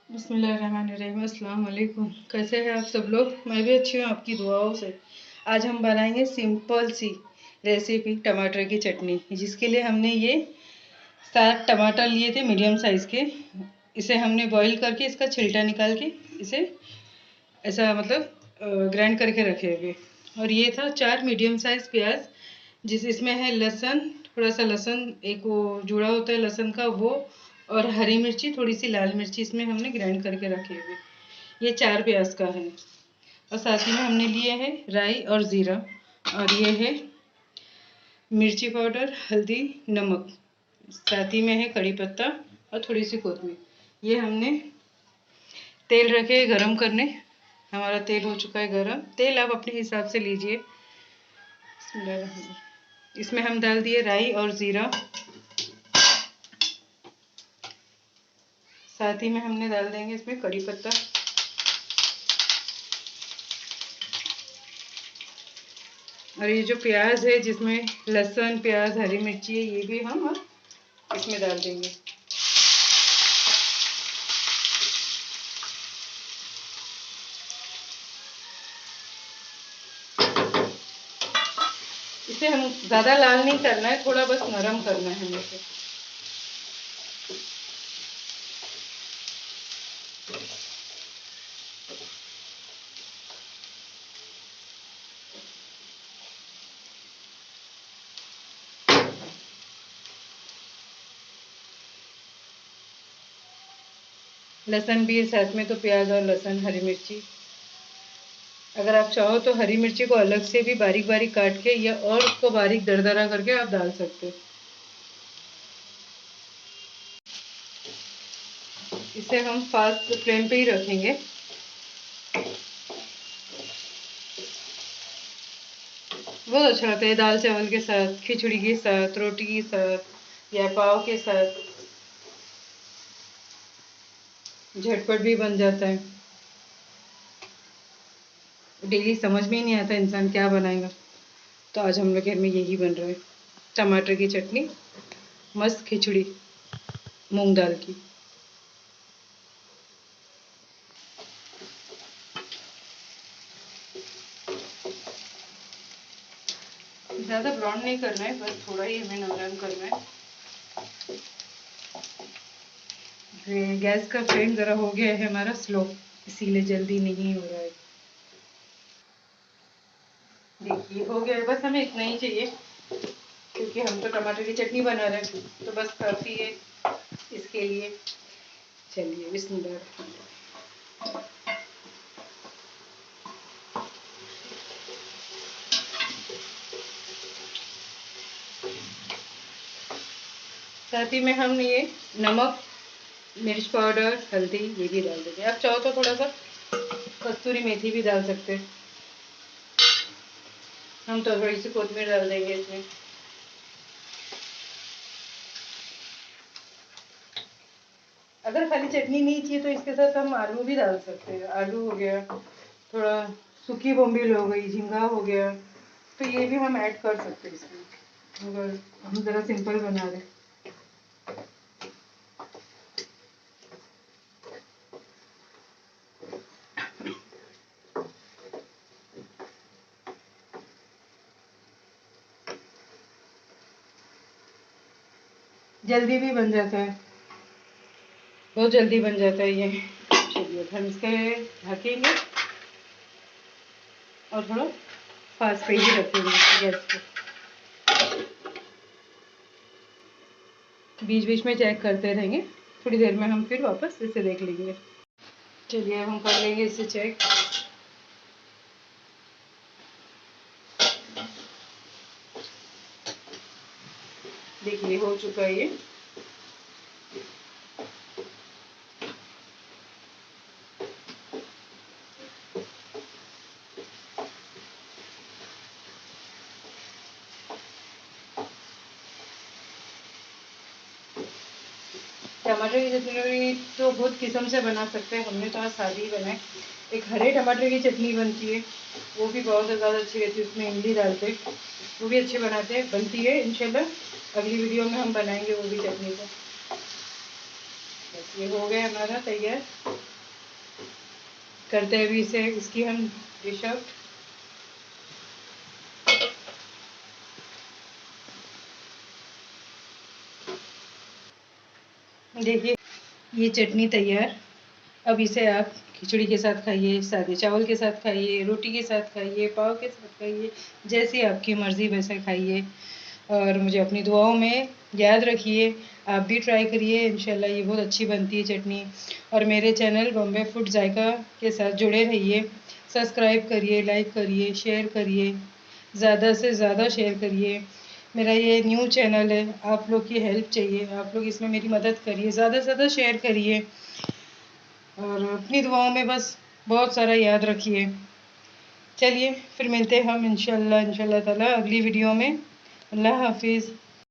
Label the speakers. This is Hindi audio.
Speaker 1: बिस्मिल्लाहिर्रहमानिर्रहीम। अस्सलाम वालेकुम। कैसे हैं आप सब लोग? मैं भी अच्छी हूँ आपकी दुआओं से। आज हम बनाएंगे सिंपल सी रेसिपी टमाटर की चटनी, जिसके लिए हमने ये 7 टमाटर लिए थे मीडियम साइज़ के। इसे हमने बॉईल करके इसका छिलटा निकाल के इसे ऐसा मतलब ग्राइंड करके रखे हुए। और ये था 4 मीडियम साइज़ प्याज, इसमें है लहसुन, थोड़ा सा लहसुन, एक वो जुड़ा होता है लहसुन का वो, और हरी मिर्ची, थोड़ी सी लाल मिर्ची इसमें हमने ग्राइंड करके रखे हुए। ये 4 प्याज का है। और साथ ही में हमने लिए है राई और ज़ीरा, और ये है मिर्ची पाउडर, हल्दी, नमक। साथ ही में है कड़ी पत्ता और थोड़ी सी कोतमीर। ये हमने तेल रखे गरम करने। हमारा तेल हो चुका है गरम। तेल आप अपने हिसाब से लीजिए। इसमें हम डाल दिए राई और ज़ीरा। साथ ही में हमने डाल देंगे इसमें कड़ी पत्ता, और ये जो प्याज है जिसमें लहसुन, प्याज, हरी मिर्ची है, ये भी हम इसमें डाल देंगे। इसे हम ज़्यादा लाल नहीं करना है, थोड़ा बस नरम करना है हमें इसे। लहसुन भी है साथ में, तो प्याज और लहसुन, हरी मिर्ची। अगर आप चाहो तो हरी मिर्ची को अलग से भी बारीक बारीक काट के या और उसको बारीक दरदरा करके आप डाल सकते हो। इसे हम फास्ट फ्लेम पे ही रखेंगे। बहुत अच्छा लगता है दाल चावल के साथ, खिचड़ी के साथ, रोटी के साथ या पाव के साथ। झटपट भी बन जाता है। डेली समझ में ही नहीं आता इंसान क्या बनाएगा, तो आज हम लोग घर में यही बन रहा है, टमाटर की चटनी, मस्त खिचड़ी मूंग दाल की। ज़्यादा ब्राउन नहीं करना है, बस थोड़ा ही हमें नरम करना है। गैस का फ्लेम ज़रा हो गया है हमारा स्लो, इसीलिए जल्दी नहीं हो रहा है। देखिए हो गया है, बस हमें इतना ही चाहिए, क्योंकि हम तो टमाटर की चटनी बना रहे हैं, तो बस काफ़ी है इसके लिए। चलिए बिस्मिल्लाह। साथ ही में हम ये नमक, मिर्च पाउडर, हल्दी ये भी डाल देंगे। आप चाहो तो थोड़ा सा कस्तूरी मेथी भी डाल सकते हैं। हम तो थोड़ी सी कोतमीर डाल देंगे इसमें। अगर खाली चटनी नहीं चाहिए तो इसके साथ हम आलू भी डाल सकते हैं। आलू हो गया, थोड़ा सूखी बोम्बिल हो गई, झींगा हो गया, तो ये भी हम ऐड कर सकते हैं इसमें, अगर हम ज़रा सिंपल बना रहे। जल्दी भी बन जाता है, बहुत जल्दी बन जाता है ये। चलिए हम इसके ढकेंगे और थोड़ा फास्ट पे ही रखेंगे गैस को। बीच बीच में चेक करते रहेंगे, थोड़ी देर में हम फिर वापस इसे देख लेंगे। चलिए हम कर लेंगे इसे चेक। देखिए हो चुका है ये। टमाटर की चटनी तो बहुत किस्म से बना सकते हैं, हमने तो आज सादी ही बनाए। एक हरे टमाटर की चटनी बनती है, वो भी बहुत ज़्यादा अच्छी रहती है, उसमें इमली डालते, वो भी अच्छी बनाते हैं, बनती है। इंशाल्लाह अगली वीडियो में हम बनाएंगे वो भी चटनी को। बस ये हो गया हमारा तैयार। करते हैं अभी इसे, इसकी हम डिश आउट। देखिए ये चटनी तैयार। अब इसे आप खिचड़ी के साथ खाइए, सादे चावल के साथ खाइए, रोटी के साथ खाइए, पाव के साथ खाइए, जैसी आपकी मर्ज़ी वैसे खाइए। और मुझे अपनी दुआओं में याद रखिए। आप भी ट्राई करिए, इंशाल्लाह ये बहुत अच्छी बनती है चटनी। और मेरे चैनल बॉम्बे फूड जायका के साथ जुड़े रहिए। सब्सक्राइब करिए, लाइक करिए, शेयर करिए, ज़्यादा से ज़्यादा शेयर करिए। मेरा ये न्यू चैनल है, आप लोग की हेल्प चाहिए, आप लोग इसमें मेरी मदद करिए, ज़्यादा से ज़्यादा शेयर करिए। और अपनी दुआओं में बस बहुत सारा याद रखिए। चलिए फिर मिलते हैं हम इंशाल्लाह ताला अगली वीडियो में। अल्लाह हाफिज़।